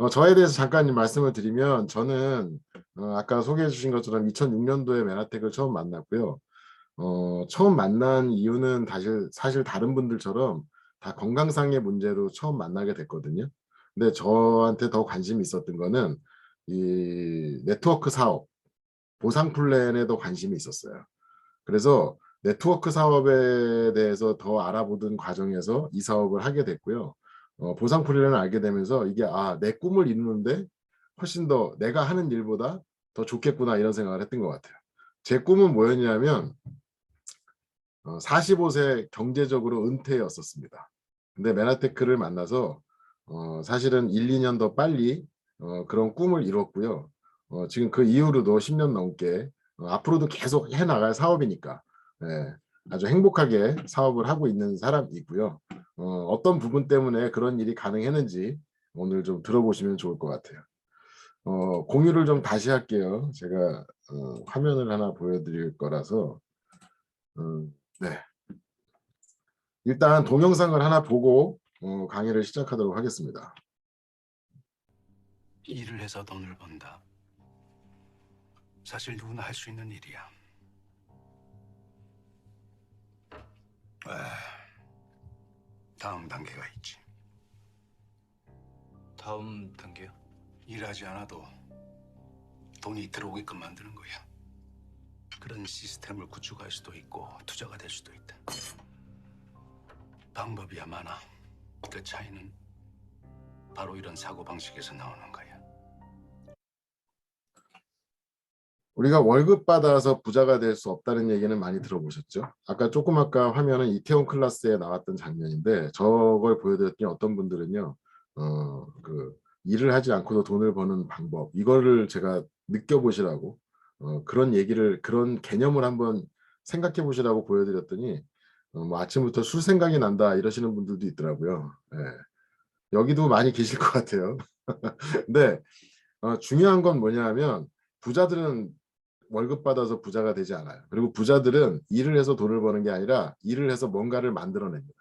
저에 대해서 잠깐 말씀을 드리면 저는 아까 소개해 주신 것처럼 2006년도에 메나텍을 처음 만났고요. 처음 만난 이유는 사실 다른 분들처럼 다 건강상의 문제로 처음 만나게 됐거든요. 근데 저한테 더 관심이 있었던 거는 이 네트워크 사업, 보상 플랜에 더 관심이 있었어요. 그래서 네트워크 사업에 대해서 더 알아보던 과정에서 이 사업을 하게 됐고요. 보상 플랜을 알게 되면서 이게 내 꿈을 이루는데 훨씬 더 내가 하는 일보다 더 좋겠구나 이런 생각을 했던 것 같아요. 제 꿈은 뭐였냐면 45세 경제적으로 은퇴였었습니다. 근데 메나테크를 만나서 사실은 1, 2년 더 빨리 그런 꿈을 이뤘고요. 지금 그 이후로도 10년 넘게 앞으로도 계속 해나갈 사업이니까 예, 아주 행복하게 사업을 하고 있는 사람이고요. 어떤 부분 때문에 그런 일이 가능했는지 오늘 좀 들어보시면 좋을 것 같아요. 공유를 좀 다시 할게요. 제가 화면을 하나 보여드릴 거라서 네. 일단 동영상을 하나 보고 강의를 시작하도록 하겠습니다. 일을 해서 돈을 번다. 사실 누구나 할 수 있는 일이야. 다음 단계가 있지. 다음 단계요? 일하지 않아도 돈이 들어오게끔 만드는 거야. 그런 시스템을 구축할 수도 있고 투자가 될 수도 있다. 방법이야 많아. 그 차이는 바로 이런 사고방식에서 나오는 거야. 우리가 월급 받아서 부자가 될 수 없다는 얘기는 많이 들어보셨죠? 아까 화면은 이태원 클라스에 나왔던 장면인데 저걸 보여드렸더니 어떤 분들은요. 일을 하지 않고도 돈을 버는 방법 이거를 제가 느껴보시라고 그런 개념을 한번 생각해 보시라고 보여드렸더니 뭐 아침부터 술 생각이 난다 이러시는 분들도 있더라고요. 예. 여기도 많이 계실 것 같아요. 근데 중요한 건 뭐냐면 부자들은 월급 받아서 부자가 되지 않아요. 그리고 부자들은 일을 해서 돈을 버는 게 아니라 일을 해서 뭔가를 만들어냅니다.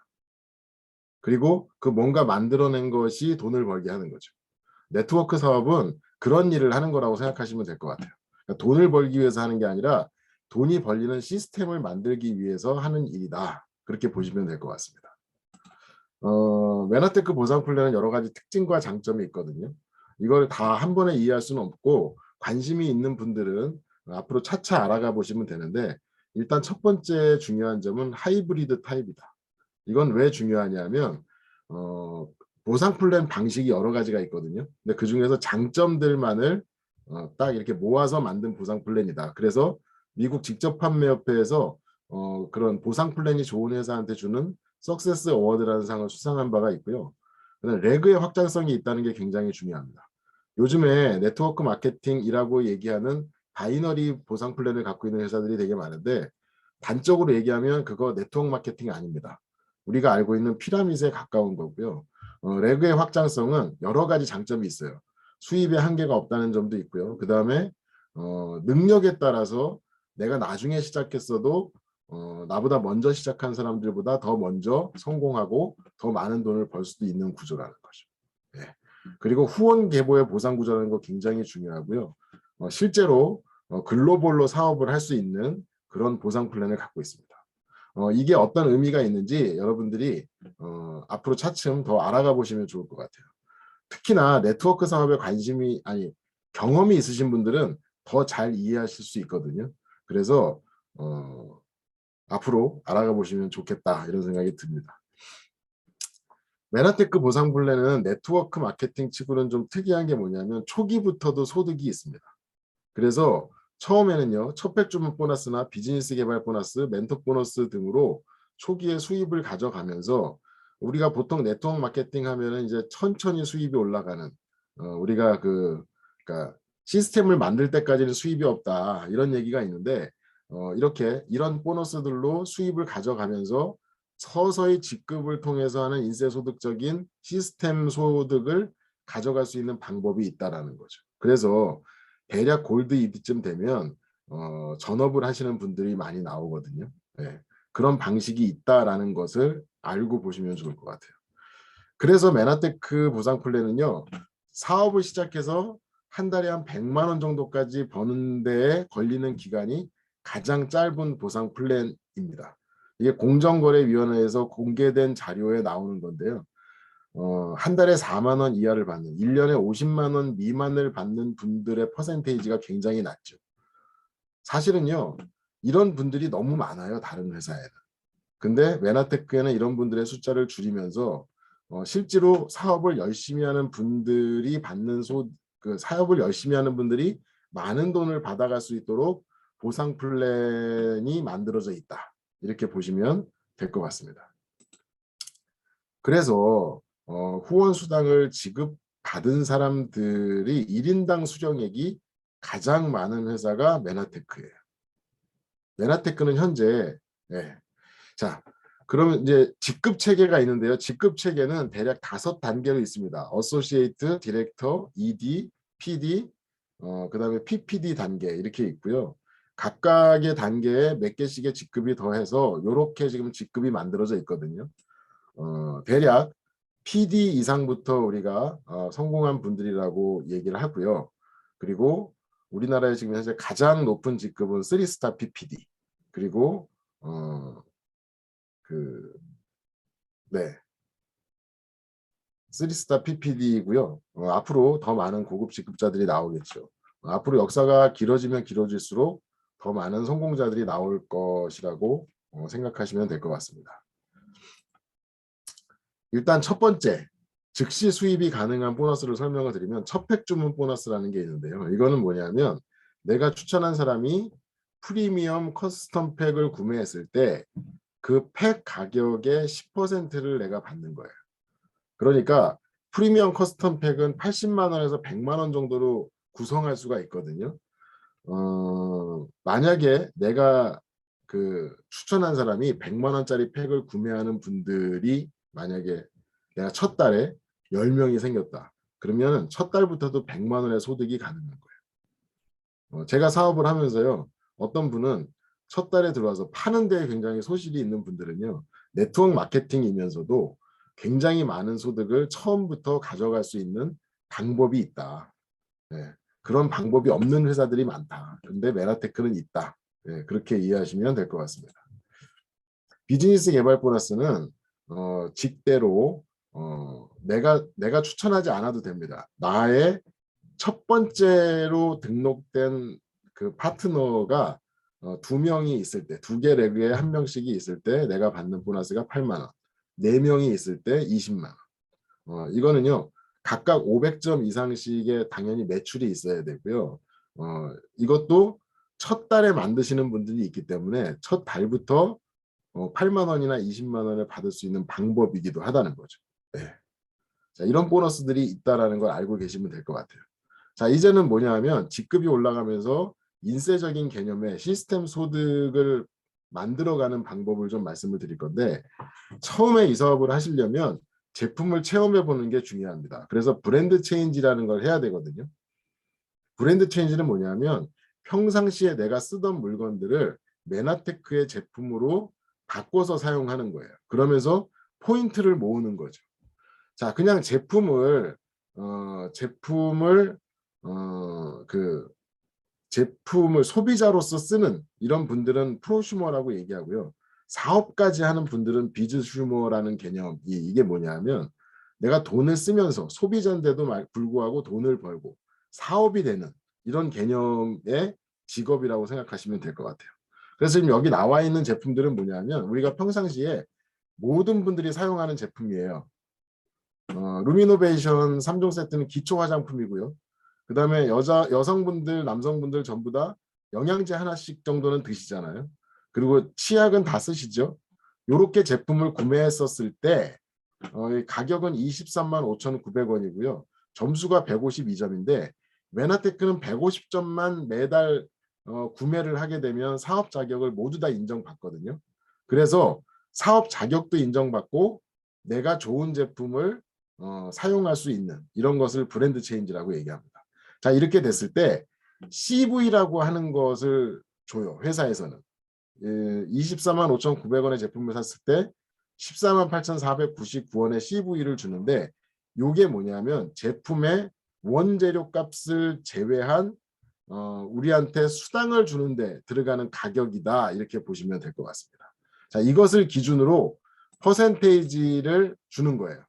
그리고 그 뭔가 만들어낸 것이 돈을 벌게 하는 거죠. 네트워크 사업은 그런 일을 하는 거라고 생각하시면 될 것 같아요. 그러니까 돈을 벌기 위해서 하는 게 아니라 돈이 벌리는 시스템을 만들기 위해서 하는 일이다. 그렇게 보시면 될 것 같습니다. 메나테크 보상 플랜은 여러 가지 특징과 장점이 있거든요. 이걸 다 한 번에 이해할 수는 없고 관심이 있는 분들은 앞으로 차차 알아가 보시면 되는데 일단 첫 번째 중요한 점은 하이브리드 타입이다. 이건 왜 중요하냐면 어, 보상 플랜 방식이 여러 가지가 있거든요. 근데 그중에서 장점들만을 딱 이렇게 모아서 만든 보상 플랜이다. 그래서 미국 직접 판매협회에서 그런 보상 플랜이 좋은 회사한테 주는 석세스 어워드라는 상을 수상한 바가 있고요. 레그의 확장성이 있다는 게 굉장히 중요합니다. 요즘에 네트워크 마케팅이라고 얘기하는 바이너리 보상 플랜을 갖고 있는 회사들이 되게 많은데 단적으로 얘기하면 그거 네트워크 마케팅이 아닙니다. 우리가 알고 있는 피라밋에 가까운 거고요. 레그의 확장성은 여러 가지 장점이 있어요. 수입에 한계가 없다는 점도 있고요. 그 다음에 능력에 따라서 내가 나중에 시작했어도 나보다 먼저 시작한 사람들보다 더 먼저 성공하고 더 많은 돈을 벌 수도 있는 구조라는 거죠. 네. 그리고 후원 계보의 보상 구조라는 거 굉장히 중요하고요. 실제로 글로벌로 사업을 할 수 있는 그런 보상 플랜을 갖고 있습니다. 이게 어떤 의미가 있는지 여러분들이 앞으로 차츰 더 알아가 보시면 좋을 것 같아요. 특히나 네트워크 사업에 경험이 있으신 분들은 더 잘 이해하실 수 있거든요. 그래서 앞으로 알아가 보시면 좋겠다 이런 생각이 듭니다. 메나테크 보상 플랜은 네트워크 마케팅 치고는 좀 특이한 게 뭐냐면 초기부터도 소득이 있습니다. 그래서 처음에는요. 첫 백주문 보너스나 비즈니스 개발 보너스, 멘토 보너스 등으로 초기에 수입을 가져가면서 우리가 보통 네트워크 마케팅 하면은 이제 천천히 수입이 올라가는 우리가 그러니까 시스템을 만들 때까지는 수입이 없다 이런 얘기가 있는데 이렇게 이런 보너스들로 수입을 가져가면서 서서히 직급을 통해서 하는 인쇄소득적인 시스템 소득을 가져갈 수 있는 방법이 있다라는 거죠. 그래서 대략 골드 ED쯤 되면 전업을 하시는 분들이 많이 나오거든요. 네. 그런 방식이 있다라는 것을 알고 보시면 좋을 것 같아요. 그래서 메나테크 보상 플랜은요. 사업을 시작해서 한 달에 한 100만 원 정도까지 버는 데에 걸리는 기간이 가장 짧은 보상 플랜입니다. 이게 공정거래위원회에서 공개된 자료에 나오는 건데요. 한 달에 4만 원 이하를 받는, 1년에 50만 원 미만을 받는 분들의 퍼센테이지가 굉장히 낮죠. 사실은요, 이런 분들이 너무 많아요, 다른 회사에는. 근데 메나테크에는 이런 분들의 숫자를 줄이면서 실제로 사업을 열심히 하는 분들이 사업을 열심히 하는 분들이 많은 돈을 받아갈 수 있도록 보상 플랜이 만들어져 있다. 이렇게 보시면 될 것 같습니다. 그래서 후원 수당을 지급받은 사람들이 1인당 수령액이 가장 많은 회사가 메나테크예요. 메나테크는 현재 자, 그러면 이제 직급 체계가 있는데요. 직급 체계는 대략 5단계로 있습니다. 어소시에이트, 디렉터, ED, PD, 그다음에 PPD 단계 이렇게 있고요. 각각의 단계에 몇 개씩의 직급이 더해서 이렇게 지금 직급이 만들어져 있거든요. 대략 PD 이상부터 우리가 성공한 분들이라고 얘기를 하고요. 그리고 우리나라에 지금 현재 가장 높은 직급은 3스타 PPD 그리고 네, 3스타 PPD이고요. 앞으로 더 많은 고급 직급자들이 나오겠죠. 앞으로 역사가 길어지면 길어질수록 더 많은 성공자들이 나올 것이라고 생각하시면 될 것 같습니다. 일단 첫 번째, 즉시 수입이 가능한 보너스를 설명을 드리면 첫팩 주문 보너스라는 게 있는데요. 이거는 뭐냐면 내가 추천한 사람이 프리미엄 커스텀 팩을 구매했을 때 그 팩 가격의 10%를 내가 받는 거예요. 그러니까 프리미엄 커스텀 팩은 80만 원에서 100만 원 정도로 구성할 수가 있거든요. 만약에 내가 추천한 사람이 100만 원짜리 팩을 구매하는 분들이 만약에 내가 첫 달에 10명이 생겼다. 그러면 첫 달부터도 100만 원의 소득이 가능한 거예요. 제가 사업을 하면서요. 어떤 분은 첫 달에 들어와서 파는 데에 굉장히 소질이 있는 분들은요. 네트워크 마케팅이면서도 굉장히 많은 소득을 처음부터 가져갈 수 있는 방법이 있다. 네, 그런 방법이 없는 회사들이 많다. 근데 메나테크는 있다. 네, 그렇게 이해하시면 될 것 같습니다. 비즈니스 개발 보너스는 직대로 내가 추천하지 않아도 됩니다. 나의 첫 번째로 등록된 그 파트너가 2명이 있을 때, 2개 레그에 1명씩이 있을 때 내가 받는 보너스가 8만 원, 4명이 있을 때 20만 원. 이거는요. 각각 500점 이상씩의 당연히 매출이 있어야 되고요. 이것도 첫 달에 만드시는 분들이 있기 때문에 첫 달부터 8만 원이나 20만 원을 받을 수 있는 방법이기도 하다는 거죠. 네. 자, 이런 보너스들이 있다는 걸 알고 계시면 될 것 같아요. 자, 이제는 뭐냐 하면 직급이 올라가면서 인쇄적인 개념의 시스템 소득을 만들어가는 방법을 좀 말씀을 드릴 건데 처음에 이 사업을 하시려면 제품을 체험해 보는 게 중요합니다. 그래서 브랜드 체인지라는 걸 해야 되거든요. 브랜드 체인지는 뭐냐면 평상시에 내가 쓰던 물건들을 메나테크의 제품으로 바꿔서 사용하는 거예요. 그러면서 포인트를 모으는 거죠. 자, 그냥 제품을 소비자로서 쓰는 이런 분들은 프로슈머라고 얘기하고요. 사업까지 하는 분들은 비즈슈머라는 개념이 이게 뭐냐면 내가 돈을 쓰면서 소비자인데도 불구하고 돈을 벌고 사업이 되는 이런 개념의 직업이라고 생각하시면 될 것 같아요. 그래서 지금 여기 나와 있는 제품들은 뭐냐면 우리가 평상시에 모든 분들이 사용하는 제품이에요. 루미노베이션 3종 세트는 기초 화장품이고요. 그 다음에 여성분들, 남성분들 전부 다 영양제 하나씩 정도는 드시잖아요. 그리고 치약은 다 쓰시죠. 이렇게 제품을 구매했었을 때 가격은 23만 5,900원이고요. 점수가 152점인데 메나테크는 150점만 매달 구매를 하게 되면 사업 자격을 모두 다 인정받거든요. 그래서 사업 자격도 인정받고 내가 좋은 제품을 사용할 수 있는 이런 것을 브랜드 체인지라고 얘기합니다. 자, 이렇게 됐을 때 CV라고 하는 것을 줘요. 회사에서는 24만 5,900원의 제품을 샀을 때 14만 8,499원의 CV를 주는데 이게 뭐냐면 제품의 원재료 값을 제외한 우리한테 수당을 주는데 들어가는 가격이다. 이렇게 보시면 될 것 같습니다. 자, 이것을 기준으로 퍼센테이지를 주는 거예요.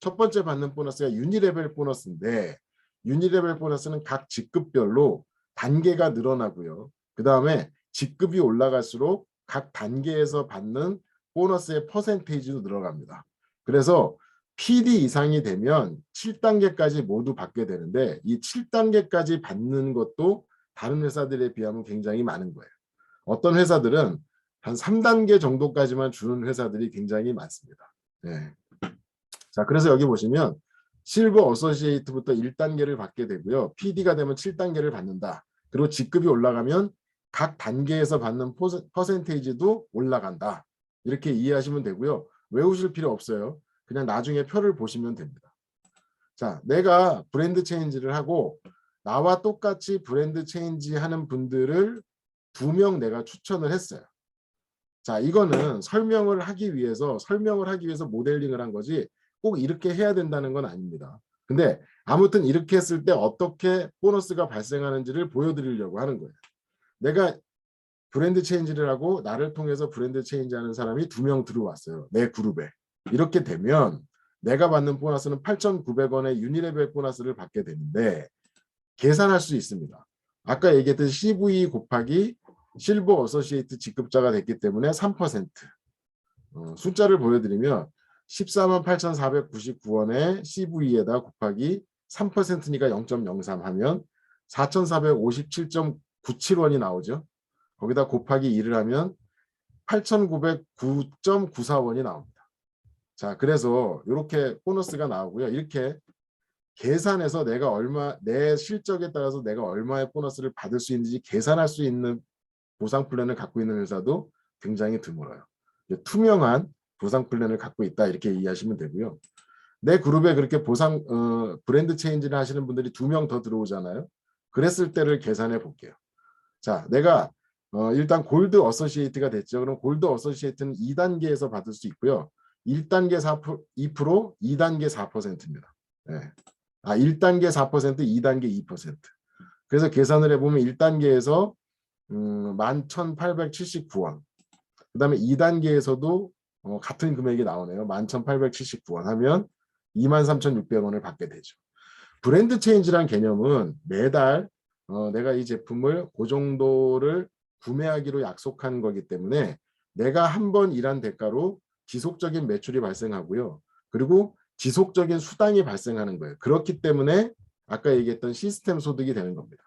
첫 번째 받는 보너스가 유니레벨 보너스인데 유니레벨 보너스는 각 직급별로 단계가 늘어나고요. 그 다음에 직급이 올라갈수록 각 단계에서 받는 보너스의 퍼센테이지도 늘어갑니다. 그래서 PD 이상이 되면 7단계까지 모두 받게 되는데 이 7단계까지 받는 것도 다른 회사들에 비하면 굉장히 많은 거예요. 어떤 회사들은 한 3단계 정도까지만 주는 회사들이 굉장히 많습니다. 네. 자, 그래서 여기 보시면 실버 어소시에이트부터 1단계를 받게 되고요. PD가 되면 7단계를 받는다. 그리고 직급이 올라가면 각 단계에서 받는 퍼센테이지도 올라간다. 이렇게 이해하시면 되고요. 외우실 필요 없어요. 그냥 나중에 표를 보시면 됩니다. 자, 내가 브랜드 체인지를 하고 나와 똑같이 브랜드 체인지 하는 분들을 2명 내가 추천을 했어요. 자, 이거는 설명을 하기 위해서 모델링을 한 거지 꼭 이렇게 해야 된다는 건 아닙니다. 근데 아무튼 이렇게 했을 때 어떻게 보너스가 발생하는지를 보여드리려고 하는 거예요. 내가 브랜드 체인지를 하고 나를 통해서 브랜드 체인지 하는 사람이 2명 들어왔어요. 내 그룹에. 이렇게 되면 내가 받는 보너스는 8,900원의 유니레벨 보너스를 받게 되는데 계산할 수 있습니다. 아까 얘기했듯이 CV 곱하기 실버 어소시에이트 직급자가 됐기 때문에 3%. 숫자를 보여드리면 148,499원에 CV에다 곱하기 3%니까 0.03 하면 4,457.97원이 나오죠. 거기다 곱하기 2를 하면 8,909.94원이 나옵니다. 자, 그래서 이렇게 보너스가 나오고요. 이렇게 계산해서 내 실적에 따라서 내가 얼마의 보너스를 받을 수 있는지 계산할 수 있는 보상 플랜을 갖고 있는 회사도 굉장히 드물어요. 투명한 보상 플랜을 갖고 있다 이렇게 이해하시면 되고요. 내 그룹에 그렇게 브랜드 체인지를 하시는 분들이 2명 더 들어오잖아요. 그랬을 때를 계산해 볼게요. 자, 내가 일단 골드 어소시에이트가 됐죠. 그럼 골드 어소시에이트는 2단계에서 받을 수 있고요. 1단계 2%, 2단계 4%입니다. 네. 1단계 4%, 2단계 2%. 그래서 계산을 해보면 1단계에서 11,879원. 그 다음에 2단계에서도 같은 금액이 나오네요. 11,879원 하면 23,600원을 받게 되죠. 브랜드 체인지란 개념은 매달 내가 이 제품을 그 정도를 구매하기로 약속한 거기 때문에 내가 한 번 일한 대가로 지속적인 매출이 발생하고요. 그리고 지속적인 수당이 발생하는 거예요. 그렇기 때문에 아까 얘기했던 시스템 소득이 되는 겁니다.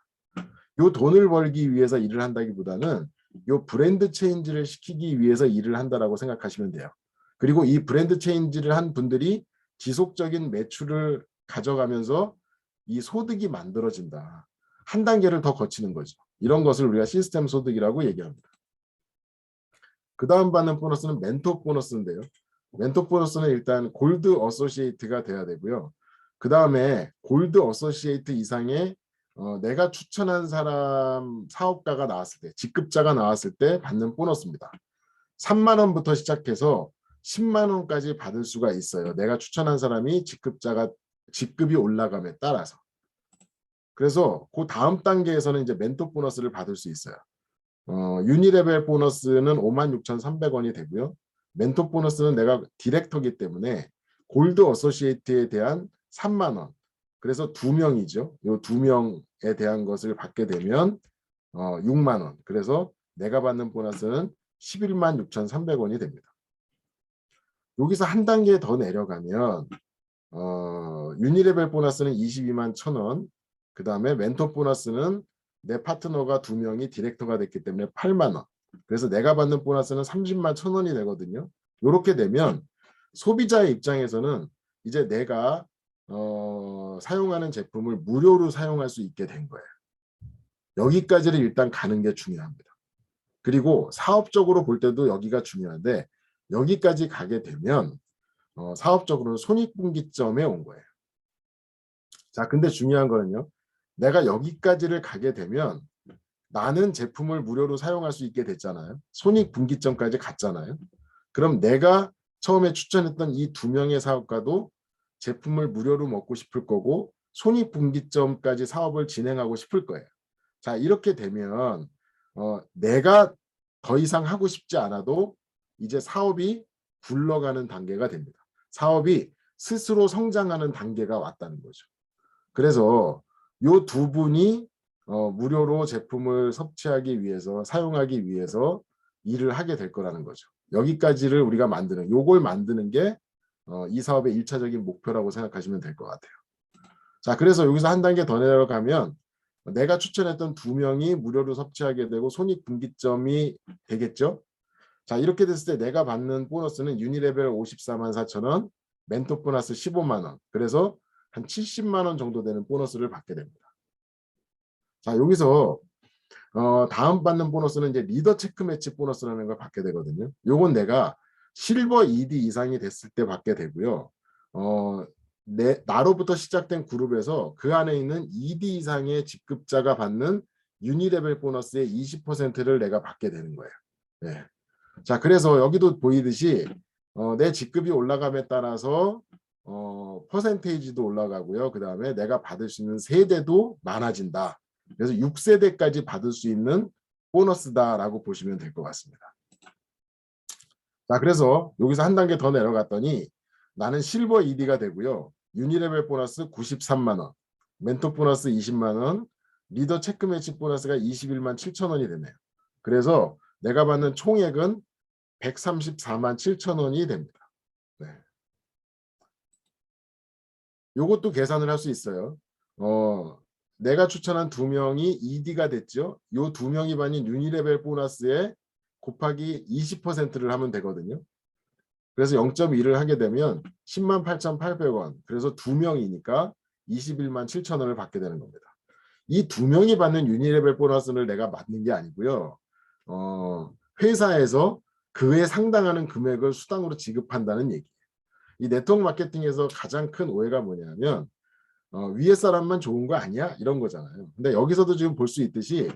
요 돈을 벌기 위해서 일을 한다기보다는 요 브랜드 체인지를 시키기 위해서 일을 한다라고 생각하시면 돼요. 그리고 이 브랜드 체인지를 한 분들이 지속적인 매출을 가져가면서 이 소득이 만들어진다. 한 단계를 더 거치는 거죠. 이런 것을 우리가 시스템 소득이라고 얘기합니다. 그 다음 받는 보너스는 멘토 보너스인데요. 멘토 보너스는 일단 골드 어소시에이트가 돼야 되고요. 그 다음에 골드 어소시에이트 이상의 내가 추천한 사람 사업가가 나왔을 때, 직급자가 나왔을 때 받는 보너스입니다. 3만 원부터 시작해서 10만 원까지 받을 수가 있어요. 내가 추천한 사람이 직급이 올라감에 따라서. 그래서 그 다음 단계에서는 이제 멘토 보너스를 받을 수 있어요. 유니레벨 보너스는 56,300원이 되고요. 멘토 보너스는 내가 디렉터기 때문에 골드 어소시에이트에 대한 3만 원. 그래서 2명이죠. 이 2명에 대한 것을 받게 되면 6만 원. 그래서 내가 받는 보너스는 116,300원이 됩니다. 여기서 한 단계 더 내려가면 유니레벨 보너스는 221,000원. 그 다음에 멘토 보너스는 내 파트너가 2명이 디렉터가 됐기 때문에 8만 원. 그래서 내가 받는 보너스는 301,000원이 되거든요. 이렇게 되면 소비자의 입장에서는 이제 내가 사용하는 제품을 무료로 사용할 수 있게 된 거예요. 여기까지를 일단 가는 게 중요합니다. 그리고 사업적으로 볼 때도 여기가 중요한데 여기까지 가게 되면 사업적으로는 손익분기점에 온 거예요. 자, 근데 중요한 거는요. 내가 여기까지를 가게 되면 나는 제품을 무료로 사용할 수 있게 됐잖아요. 손익분기점까지 갔잖아요. 그럼 내가 처음에 추천했던 이 2명의 사업가도 제품을 무료로 먹고 싶을 거고 손익분기점까지 사업을 진행하고 싶을 거예요. 자, 이렇게 되면 내가 더 이상 하고 싶지 않아도 이제 사업이 굴러가는 단계가 됩니다. 사업이 스스로 성장하는 단계가 왔다는 거죠. 그래서 요 두 분이 무료로 제품을 섭취하기 위해서, 사용하기 위해서 일을 하게 될 거라는 거죠. 여기까지를 우리가 요걸 만드는 게 이 사업의 1차적인 목표라고 생각하시면 될 것 같아요. 자, 그래서 여기서 한 단계 더 내려가면 내가 추천했던 2명이 무료로 섭취하게 되고 손익분기점이 되겠죠. 자, 이렇게 됐을 때 내가 받는 보너스는 유니레벨 54만 4천 원, 멘토 보너스 15만 원. 그래서 한 70만 원 정도 되는 보너스를 받게 됩니다. 자, 여기서 다음 받는 보너스는 이제 리더 체크 매치 보너스라는 걸 받게 되거든요. 요건 내가 실버 ED 이상이 됐을 때 받게 되고요. 나로부터 시작된 그룹에서 그 안에 있는 ED 이상의 직급자가 받는 유니레벨 보너스의 20%를 내가 받게 되는 거예요. 네. 자, 그래서 여기도 보이듯이 내 직급이 올라감에 따라서 퍼센테이지도 올라가고요. 그 다음에 내가 받을 수 있는 세대도 많아진다. 그래서 6세대까지 받을 수 있는 보너스다라고 보시면 될 것 같습니다. 자, 그래서 여기서 한 단계 더 내려갔더니 나는 실버 ED가 되고요. 유니레벨 보너스 93만 원, 멘토 보너스 20만 원, 리더 체크 매치 보너스가 21만 7천 원이 되네요. 그래서 내가 받는 총액은 134만 7천 원이 됩니다. 네. 요것도 계산을 할 수 있어요. 내가 추천한 2명이 ED가 됐죠. 요 2명이 받는 유니레벨 보너스에 곱하기 20%를 하면 되거든요. 그래서 0.1을 하게 되면 10만 8,800원. 그래서 2명이니까 21만 7천 원을 받게 되는 겁니다. 이 2명이 받는 유니레벨 보너스를 내가 받는 게 아니고요. 회사에서 그에 상당하는 금액을 수당으로 지급한다는 얘기예요. 이 네트워크 마케팅에서 가장 큰 오해가 뭐냐면 위에 사람만 좋은 거 아니야? 이런 거잖아요. 근데 여기서도 지금 볼 수 있듯이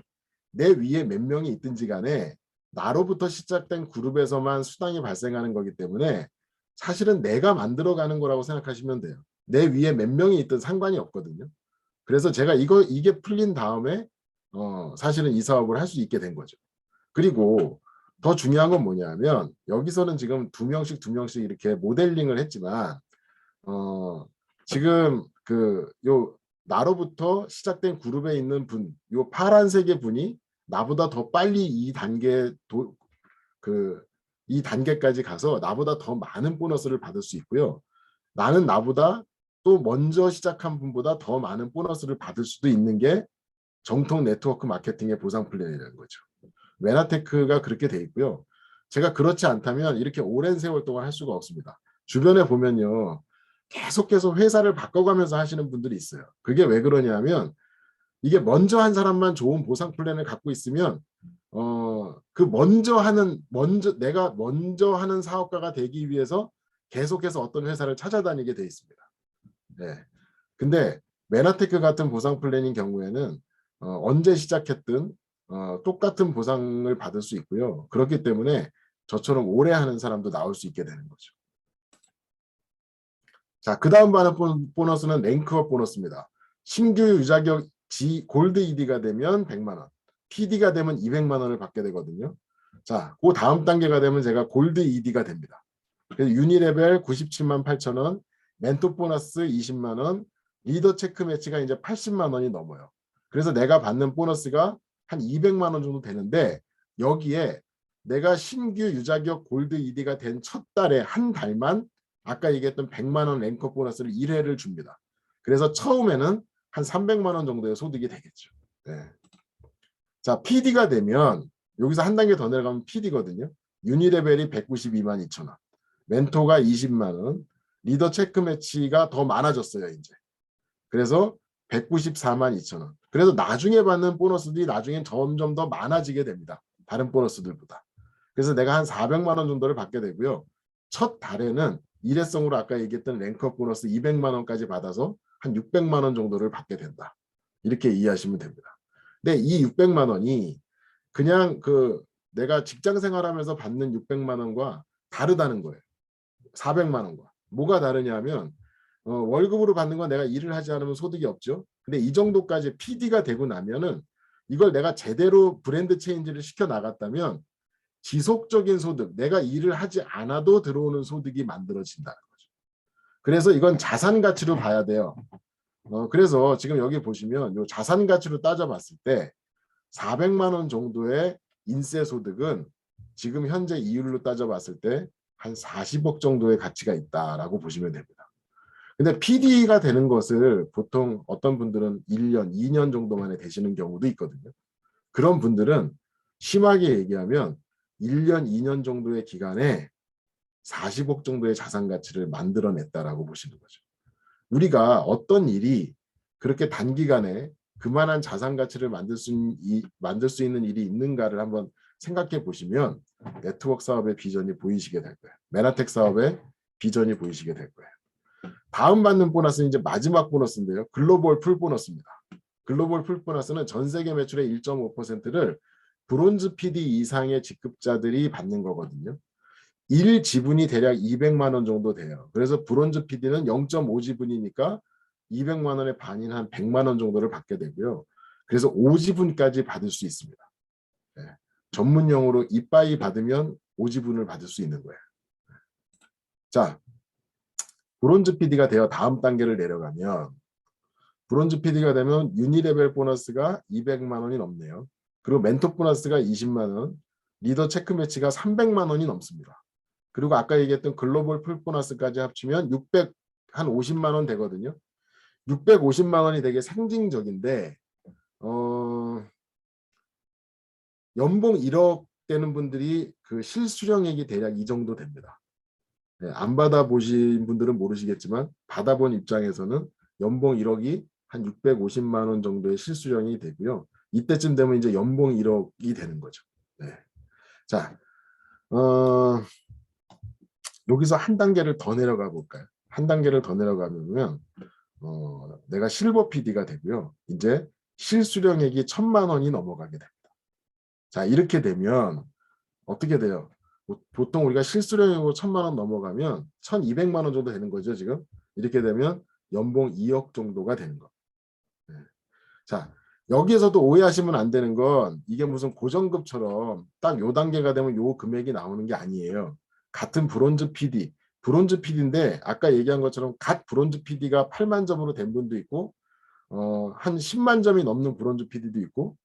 내 위에 몇 명이 있든지 간에 나로부터 시작된 그룹에서만 수당이 발생하는 거기 때문에 사실은 내가 만들어가는 거라고 생각하시면 돼요. 내 위에 몇 명이 있든 상관이 없거든요. 그래서 제가 이게 풀린 다음에 사실은 이 사업을 할 수 있게 된 거죠. 그리고 더 중요한 건 뭐냐면 여기서는 지금 2명씩 이렇게 모델링을 했지만 지금 요 나로부터 시작된 그룹에 있는 분, 요 파란색의 분이 나보다 더 빨리 이 단계까지 가서 나보다 더 많은 보너스를 받을 수 있고요. 나는 나보다 또 먼저 시작한 분보다 더 많은 보너스를 받을 수도 있는 게 정통 네트워크 마케팅의 보상 플랜이라는 거죠. 웨나테크가 그렇게 돼 있고요. 제가 그렇지 않다면 이렇게 오랜 세월 동안 할 수가 없습니다. 주변에 보면요. 계속 회사를 바꿔가면서 하시는 분들이 있어요. 그게 왜 그러냐면 이게 먼저 한 사람만 좋은 보상 플랜을 갖고 있으면 내가 먼저 하는 사업가가 되기 위해서 계속해서 어떤 회사를 찾아다니게 돼 있습니다. 네. 근데 메나테크 같은 보상 플랜인 경우에는 언제 시작했든 똑같은 보상을 받을 수 있고요. 그렇기 때문에 저처럼 오래 하는 사람도 나올 수 있게 되는 거죠. 자, 그 다음 받는 보너스는 랭크업 보너스입니다. 신규 유자격 골드 ED가 되면 100만 원, PD가 되면 200만 원을 받게 되거든요. 자, 그 다음 단계가 되면 제가 골드 ED가 됩니다. 그래서 유니레벨 97만 8천 원, 멘토 보너스 20만 원, 리더 체크 매치가 이제 80만 원이 넘어요. 그래서 내가 받는 보너스가 한 200만 원 정도 되는데 여기에 내가 신규 유자격 골드 ED가 된 첫 달에 한 달만 아까 얘기했던 100만 원 랭커 보너스를 1회를 줍니다. 그래서 처음에는 한 300만 원 정도의 소득이 되겠죠. 네. 자, PD가 되면 여기서 한 단계 더 내려가면 PD거든요. 유니레벨이 192만 2천 원, 멘토가 20만 원, 리더 체크 매치가 더 많아졌어요, 이제. 그래서 194만 2천 원. 그래서 나중에 받는 보너스들이 나중엔 점점 더 많아지게 됩니다. 다른 보너스들보다. 그래서 내가 한 400만 원 정도를 받게 되고요. 첫 달에는 일회성으로 아까 얘기했던 랭크업 보너스 200만 원까지 받아서 한 600만 원 정도를 받게 된다. 이렇게 이해하시면 됩니다. 근데 이 600만 원이 그냥 내가 직장 생활하면서 받는 600만 원과 다르다는 거예요. 400만 원과. 뭐가 다르냐면 월급으로 받는 건 내가 일을 하지 않으면 소득이 없죠. 근데 이 정도까지 PD가 되고 나면은 이걸 내가 제대로 브랜드 체인지를 시켜 나갔다면 지속적인 소득, 내가 일을 하지 않아도 들어오는 소득이 만들어진다는 거죠. 그래서 이건 자산 가치로 봐야 돼요. 그래서 지금 여기 보시면 요 자산 가치로 따져봤을 때 400만 원 정도의 인세 소득은 지금 현재 이율로 따져봤을 때 한 40억 정도의 가치가 있다라고 보시면 됩니다. 근데 PD가 되는 것을 보통 어떤 분들은 1년, 2년 정도 만에 되시는 경우도 있거든요. 그런 분들은 심하게 얘기하면 1년, 2년 정도의 기간에 40억 정도의 자산 가치를 만들어냈다라고 보시는 거죠. 우리가 어떤 일이 그렇게 단기간에 그만한 자산 가치를 만들 수 있는 일이 있는가를 한번 생각해 보시면 네트워크 사업의 비전이 보이시게 될 거예요. 메나텍 사업의 비전이 보이시게 될 거예요. 다음 받는 보너스는 이제 마지막 보너스인데요. 글로벌 풀 보너스입니다. 글로벌 풀 보너스는 전 세계 매출의 1.5%를 브론즈 PD 이상의 직급자들이 받는 거거든요. 1 지분이 대략 200만 원 정도 돼요. 그래서 브론즈 PD는 0.5 지분이니까 200만 원의 반인 한 100만 원 정도를 받게 되고요. 그래서 5지분까지 받을 수 있습니다. 네. 전문 용어로 이빠이 받으면 5지분을 받을 수 있는 거예요. 자, 브론즈 PD가 되어 다음 단계를 내려가면 브론즈 PD가 되면 유니레벨 보너스가 200만 원이 넘네요. 그리고 멘토 보너스가 20만 원, 리더 체크 매치가 300만 원이 넘습니다. 그리고 아까 얘기했던 글로벌 풀 보너스까지 합치면 650만 원 되거든요. 650만 원이 되게 상징적인데 연봉 1억 되는 분들이 그 실수령액이 대략 이 정도 됩니다. 네, 안 받아보신 분들은 모르시겠지만 받아본 입장에서는 연봉 1억이 한 650만 원 정도의 실수령이 되고요. 이때쯤 되면 이제 연봉 1억이 되는 거죠. 네. 자, 여기서 한 단계를 더 내려가 볼까요? 한 단계를 더 내려가면 내가 실버 PD가 되고요. 이제 실수령액이 1,000만 원이 넘어가게 됩니다. 자, 이렇게 되면 어떻게 돼요? 보통 우리가 실수령액으로 1,000만 원 넘어가면 1,200만 원 정도 되는 거죠, 지금. 이렇게 되면 연봉 2억 정도가 되는 거. 네. 자, 여기에서도 오해하시면 안 되는 건 이게 무슨 고정급처럼 딱 요 단계가 되면 요 금액이 나오는 게 아니에요. 같은 브론즈 PD, 브론즈 PD인데 아까 얘기한 것처럼 갓 브론즈 PD가 8만 점으로 된 분도 있고 한 10만 점이 넘는 브론즈 PD도 있고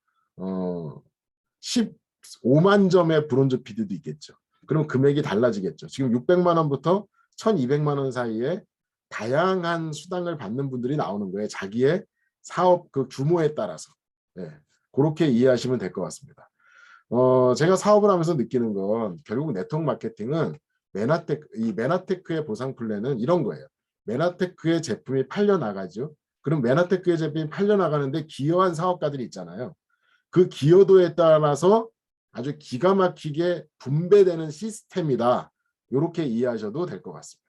15만 점의 브론즈 PD도 있겠죠. 그럼 금액이 달라지겠죠. 지금 600만 원부터 1,200만 원 사이에 다양한 수당을 받는 분들이 나오는 거예요. 자기의 사업 그 규모에 따라서. 네, 그렇게 이해하시면 될 것 같습니다. 제가 사업을 하면서 느끼는 건 결국 네트워크 마케팅은 메나테크의 보상 플랜은 이런 거예요. 메나테크의 제품이 팔려 나가죠. 그럼 메나테크의 제품이 팔려 나가는데 기여한 사업가들이 있잖아요. 그 기여도에 따라서 아주 기가 막히게 분배되는 시스템이다. 이렇게 이해하셔도 될 것 같습니다.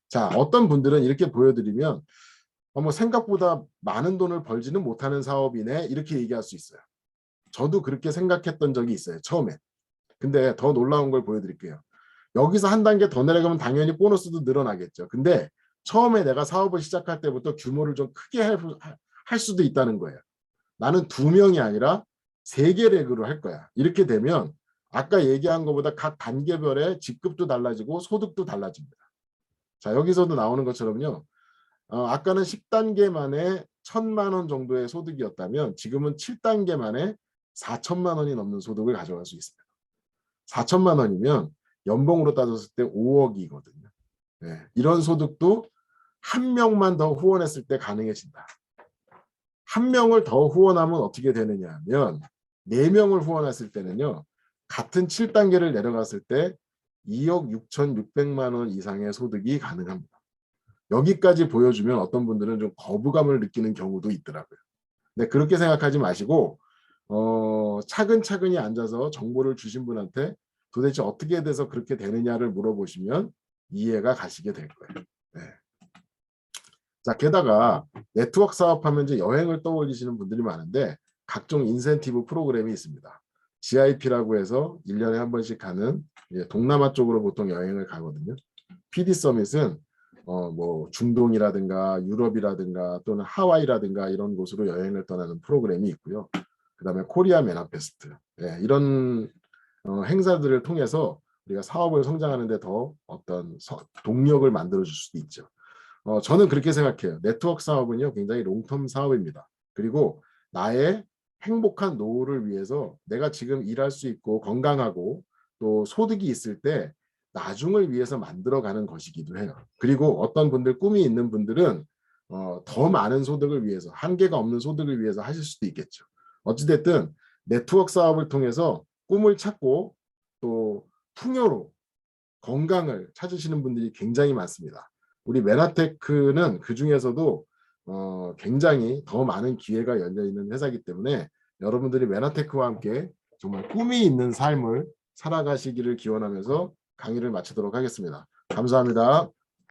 자, 어떤 분들은 이렇게 보여드리면 뭐 생각보다 많은 돈을 벌지는 못하는 사업이네 이렇게 얘기할 수 있어요. 저도 그렇게 생각했던 적이 있어요. 처음에. 근데 더 놀라운 걸 보여드릴게요. 여기서 한 단계 더 내려가면 당연히 보너스도 늘어나겠죠. 근데 처음에 내가 사업을 시작할 때부터 규모를 좀 크게 할 수도 있다는 거예요. 나는 2명이 아니라 3개 렉으로 할 거야. 이렇게 되면 아까 얘기한 것보다 각 단계별의 직급도 달라지고 소득도 달라집니다. 자, 여기서도 나오는 것처럼요. 아까는 10단계 만에 1,000만 원 정도의 소득이었다면 지금은 7단계 만에 4천만 원이 넘는 소득을 가져갈 수 있습니다. 4천만 원이면 연봉으로 따졌을 때 5억이거든요. 네, 이런 소득도 한 명만 더 후원했을 때 가능해진다. 한 명을 더 후원하면 어떻게 되느냐 하면 4명을 후원했을 때는요. 같은 7단계를 내려갔을 때 2억 6,600만 원 이상의 소득이 가능합니다. 여기까지 보여주면 어떤 분들은 좀 거부감을 느끼는 경우도 있더라고요. 근데 그렇게 생각하지 마시고 차근차근히 앉아서 정보를 주신 분한테 도대체 어떻게 돼서 그렇게 되느냐를 물어보시면 이해가 가시게 될 거예요. 네. 자, 게다가 네트워크 사업하면 이제 여행을 떠올리시는 분들이 많은데 각종 인센티브 프로그램이 있습니다. GIP라고 해서 1년에 한 번씩 가는 동남아 쪽으로 보통 여행을 가거든요. PD 서밋은 뭐 중동이라든가 유럽이라든가 또는 하와이라든가 이런 곳으로 여행을 떠나는 프로그램이 있고요. 그다음에 코리아 메나페스트, 이런 행사들을 통해서 우리가 사업을 성장하는데 더 어떤 동력을 만들어 줄 수도 있죠. 저는 그렇게 생각해요. 네트워크 사업은요, 굉장히 롱텀 사업입니다. 그리고 나의 행복한 노후를 위해서 내가 지금 일할 수 있고 건강하고 또 소득이 있을 때 나중을 위해서 만들어가는 것이기도 해요. 그리고 어떤 분들, 꿈이 있는 분들은 더 많은 소득을 위해서, 한계가 없는 소득을 위해서 하실 수도 있겠죠. 어찌됐든 네트워크 사업을 통해서 꿈을 찾고 또 풍요로 건강을 찾으시는 분들이 굉장히 많습니다. 우리 메나테크는 그 중에서도 굉장히 더 많은 기회가 열려 있는 회사이기 때문에 여러분들이 메나테크와 함께 정말 꿈이 있는 삶을 살아가시기를 기원하면서 강의를 마치도록 하겠습니다. 감사합니다.